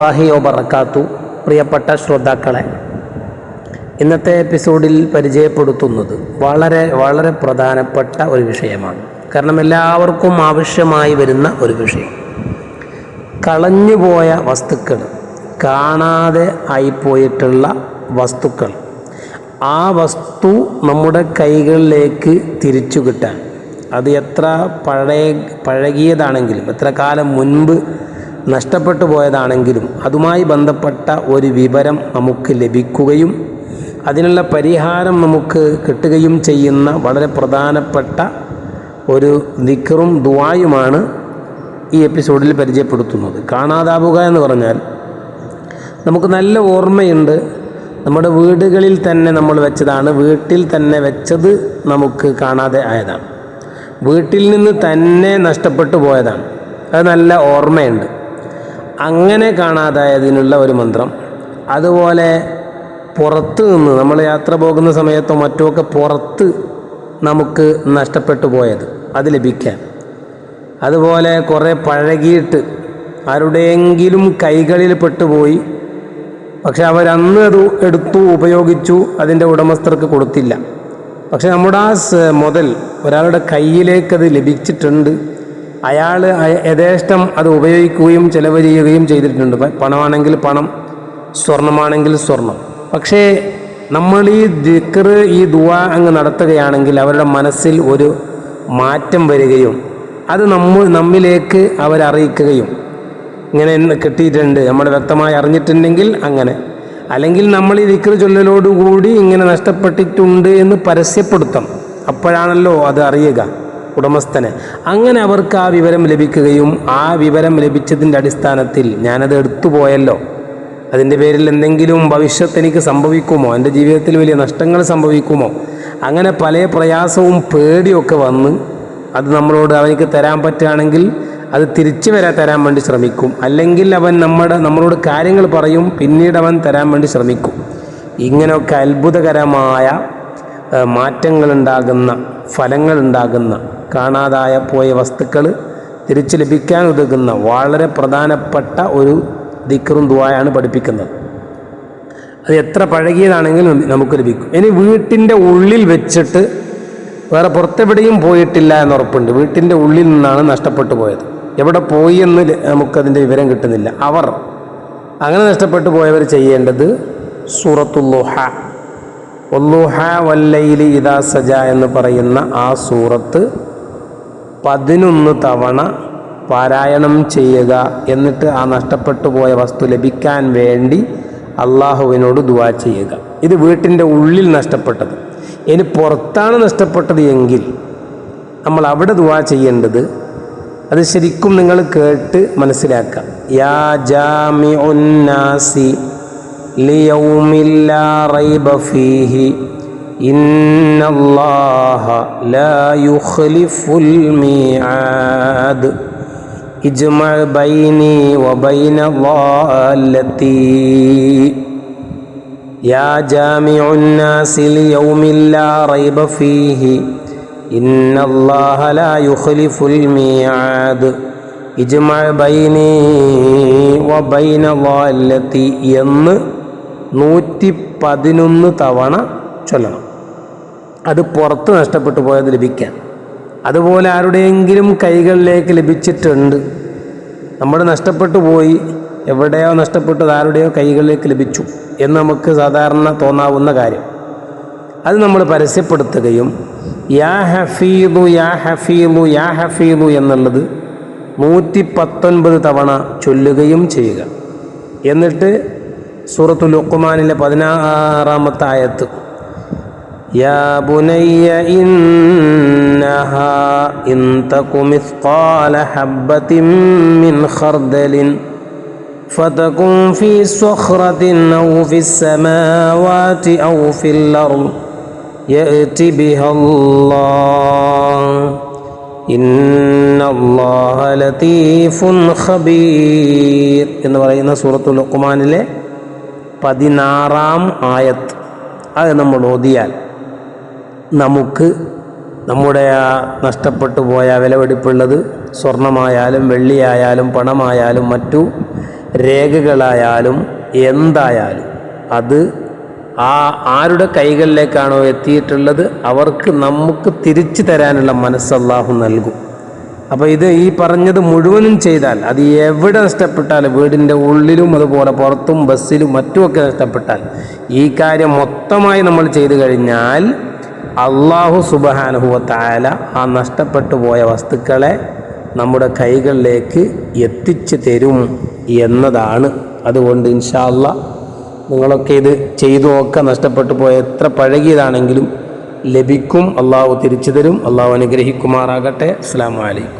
വബറകാത്തു. പ്രിയപ്പെട്ട ശ്രോതാക്കളെ, ഇന്നത്തെ എപ്പിസോഡിൽ പരിചയപ്പെടുത്തുന്നത് വളരെ വളരെ പ്രധാനപ്പെട്ട ഒരു വിഷയമാണ്. കാരണം എല്ലാവർക്കും ആവശ്യമായി വരുന്ന ഒരു വിഷയം. കളഞ്ഞുപോയ വസ്തുക്കൾ, കാണാതെ ആയിപ്പോയിട്ടുള്ള വസ്തുക്കൾ, ആ വസ്തു നമ്മുടെ കൈകളിലേക്ക് തിരിച്ചു കിട്ടാൻ, അത് എത്ര പഴകിയതാണെങ്കിലും എത്ര കാലം മുൻപ് നഷ്ടപ്പെട്ടു പോയതാണെങ്കിലും അതുമായി ബന്ധപ്പെട്ട ഒരു വിവരം നമുക്ക് ലഭിക്കുകയും അതിനുള്ള പരിഹാരം നമുക്ക് കിട്ടുകയും ചെയ്യുന്ന വളരെ പ്രധാനപ്പെട്ട ഒരു ദിക്റും ദുആയുമാണ് ഈ എപ്പിസോഡിൽ പരിചയപ്പെടുത്തുന്നത്. കാണാതാവുക എന്ന് പറഞ്ഞാൽ നമുക്ക് നല്ല ഓർമ്മയുണ്ട്, നമ്മുടെ വീടുകളിൽ തന്നെ നമ്മൾ വെച്ചതാണ്, വീട്ടിൽ തന്നെ വെച്ചത് നമുക്ക് കാണാതെ ആയതാണ്, വീട്ടിൽ നിന്ന് തന്നെ നഷ്ടപ്പെട്ടു പോയതാണ്, അത് നല്ല ഓർമ്മയുണ്ട്. അങ്ങനെ കാണാതായതിനുള്ള ഒരു മന്ത്രം. അതുപോലെ പുറത്ത് നിന്ന് നമ്മൾ യാത്ര പോകുന്ന സമയത്തോ മറ്റുമൊക്കെ പുറത്ത് നമുക്ക് നഷ്ടപ്പെട്ടു പോയത് അത് ലഭിക്കാൻ. അതുപോലെ കുറേ പഴകിയിട്ട് ആരുടെയെങ്കിലും കൈകളിൽ പെട്ടുപോയി, പക്ഷെ അവരന്ന് അത് എടുത്തു ഉപയോഗിച്ചു, അതിൻ്റെ ഉടമസ്ഥർക്ക് കൊടുത്തില്ല. പക്ഷെ നമ്മുടെ ആ മുതൽ ഒരാളുടെ കയ്യിലേക്കത് ലഭിച്ചിട്ടുണ്ട്, അയാൾ യഥേഷ്ടം അത് ഉപയോഗിക്കുകയും ചെലവ് ചെയ്യുകയും ചെയ്തിട്ടുണ്ട്. പണമാണെങ്കിൽ പണം, സ്വർണമാണെങ്കിൽ സ്വർണം. പക്ഷേ നമ്മൾ ഈ ദിക്ർ, ഈ ദുആ അങ്ങ് നടത്തുകയാണെങ്കിൽ അവരുടെ മനസ്സിൽ ഒരു മാറ്റം വരികയും അത് നമ്മിലേക്ക് അവരറിയിക്കുകയും, ഇങ്ങനെ കിട്ടിയിട്ടുണ്ട്, നമ്മൾ വ്യക്തമായി അറിഞ്ഞിട്ടുണ്ടെങ്കിൽ അങ്ങനെ, അല്ലെങ്കിൽ നമ്മൾ ഈ ദിക്ർ ചൊല്ലലോടുകൂടി ഇങ്ങനെ നഷ്ടപ്പെട്ടിട്ടുണ്ട് എന്ന് പരസ്യപ്പെടുത്തണം. അപ്പോഴാണല്ലോ അത് അറിയുക ഉടമസ്ഥനെ. അങ്ങനെ അവർക്ക് ആ വിവരം ലഭിക്കുകയും ആ വിവരം ലഭിച്ചതിൻ്റെ അടിസ്ഥാനത്തിൽ ഞാനത് എടുത്തുപോയല്ലോ, അതിൻ്റെ പേരിൽ എന്തെങ്കിലും ഭവിഷ്യത്ത് എനിക്ക് സംഭവിക്കുമോ, എൻ്റെ ജീവിതത്തിൽ വലിയ നഷ്ടങ്ങൾ സംഭവിക്കുമോ, അങ്ങനെ പല പ്രയാസവും പേടിയൊക്കെ വന്ന് അത് അവനിക്ക് തരാൻ പറ്റുകയാണെങ്കിൽ അത് തിരിച്ചു തരാൻ വേണ്ടി ശ്രമിക്കും. അല്ലെങ്കിൽ അവൻ നമ്മളോട് കാര്യങ്ങൾ പറയും, പിന്നീട് അവൻ തരാൻ വേണ്ടി ശ്രമിക്കും. ഇങ്ങനെയൊക്കെ അത്ഭുതകരമായ മാറ്റങ്ങളുണ്ടാകുന്ന, ഫലങ്ങളുണ്ടാകുന്ന, കാണാതായ പോയ വസ്തുക്കൾ തിരിച്ചു ലഭിക്കാൻ ഉതകുന്ന വളരെ പ്രധാനപ്പെട്ട ഒരു ദിക്റും ദുആയാണ് പഠിപ്പിക്കുന്നത്. അത് എത്ര പഴകിയതാണെങ്കിലും നമുക്ക് ലഭിക്കും. ഇനി വീട്ടിൻ്റെ ഉള്ളിൽ വെച്ചിട്ട് വേറെ പുറത്തെവിടെയും പോയിട്ടില്ല എന്ന് ഉറപ്പുണ്ട്, വീട്ടിൻ്റെ ഉള്ളിൽ നിന്നാണ് നഷ്ടപ്പെട്ടു പോയത്, എവിടെ പോയി എന്ന് നമുക്കതിൻ്റെ വിവരം കിട്ടുന്നില്ല. അവർ അങ്ങനെ നഷ്ടപ്പെട്ടു പോയവർ ചെയ്യേണ്ടത് സൂറത്തുൽ ളുഹ വല്ലൈലി ഇദാ സജ എന്ന് പറയുന്ന ആ സൂറത്ത് 11 തവണ പാരായണം ചെയ്യുക. എന്നിട്ട് ആ നഷ്ടപ്പെട്ടു പോയ വസ്തു ലഭിക്കാൻ വേണ്ടി അള്ളാഹുവിനോട് ദുആ ചെയ്യുക. ഇത് വീട്ടിൻ്റെ ഉള്ളിൽ നഷ്ടപ്പെട്ടത്. ഇനി പുറത്താണ് നഷ്ടപ്പെട്ടത് എങ്കിൽ നമ്മൾ അവിടെ ദുആ ചെയ്യേണ്ടത്, അത് ശരിക്കും നിങ്ങൾ കേട്ട് മനസ്സിലാക്കുക. യാ ജാമിഉൻ നാസി ലിയൗമിൻ ലാ റൈബ ഫീഹി ഇന്നല്ലാഹ ലാ യുഖ്ലിഫുൽ മീആദ് ഇജ്മഅ ബൈനി വബൈന ളാല്ലതി. യാ ജാമിഉൻ നാസി ലിയൗമിൻ ലാ റൈബ ഫീഹി ഇന്നല്ലാഹ ലാ യുഖ്ലിഫുൽ മീആദ് ഇജ്മഅ ബൈനി വബൈന ളാല്ലതി എന്ന് 111 തവണ ചൊല്ലണം. അത് പുറത്ത് നഷ്ടപ്പെട്ടു പോയത് ലഭിക്കാൻ. അതുപോലെ ആരുടെയെങ്കിലും കൈകളിലേക്ക് ലഭിച്ചിട്ടുണ്ട്, നമ്മുടെ നഷ്ടപ്പെട്ടു പോയി, എവിടെയോ നഷ്ടപ്പെട്ടത് ആരുടെയോ കൈകളിലേക്ക് ലഭിച്ചു എന്ന് നമുക്ക് സാധാരണ തോന്നാവുന്ന കാര്യം, അത് നമ്മൾ പരസ്യപ്പെടുത്തുകയും യാ ഹഫീദു യാ ഹഫീദു യാ ഹഫീദു എന്നുള്ളത് 119 തവണ ചൊല്ലുകയും ചെയ്യുക. എന്നിട്ട് സൂറത്തുൽ ലുഖ്മാനിലെ 16-ാമത്തെ ആയത്ത്, യാ ബുനയ്യ ഇന്നഹാ ഇൻ തകു മിസ്ഖാല ഹബ്ബത്തിൻ മിൻ ഖർദലിൻ ഫതകുൻ ഫീ സ്വഖ്റത്തിൻ ഔ ഫിസ് സമാവാതി ഔ ഫിൽ അർദ് യഅതി ബിഹല്ലാഹ് ഇന്നല്ലാഹ ലതീഫുൻ ഖബീർ എന്ന് പറയുന്ന സൂറത്തുൽ ലുഖ്മാനിലെ 16-ാം ആയത്ത്. അത് നമ്മൾ ഓതിയാൽ നമുക്ക് നമ്മുടെ ആ നഷ്ടപ്പെട്ടു പോയ വിലപിടിപ്പുള്ളത് സ്വർണമായാലും വെള്ളിയായാലും പണമായാലും മറ്റു രേഖകളായാലും എന്തായാലും അത് ആരുടെ കൈകളിലേക്കാണോ എത്തിയിട്ടുള്ളത് അവർക്ക് നമുക്ക് തിരിച്ചു തരാനുള്ള മനസ്സ് അല്ലാഹു നൽകും. അപ്പോൾ ഇത് ഈ പറഞ്ഞത് മുഴുവനും ചെയ്താൽ, അത് എവിടെ നഷ്ടപ്പെട്ടാൽ, വീടിൻ്റെ ഉള്ളിലും അതുപോലെ പുറത്തും ബസ്സിലും മറ്റുമൊക്കെ നഷ്ടപ്പെട്ടാൽ, ഈ കാര്യം മൊത്തമായി നമ്മൾ ചെയ്തു കഴിഞ്ഞാൽ അല്ലാഹു സുബ്ഹാനഹു വ തആല ആ നഷ്ടപ്പെട്ടു പോയ വസ്തുക്കളെ നമ്മുടെ കൈകളിലേക്ക് എത്തിച്ചു തരും എന്നതാണ്. അതുകൊണ്ട് ഇൻഷാ അല്ലാഹ് നിങ്ങളൊക്കെ ഇത് ചെയ്തു നോക്കുക. നഷ്ടപ്പെട്ടു പോയ എത്ര പഴകിയതാണെങ്കിലും ലഭിക്കും. അള്ളാഹു തിരിച്ചു തരും. അള്ളാഹു അനുഗ്രഹിക്കുമാറാകട്ടെ. അസ്സലാമു അലൈക്കും.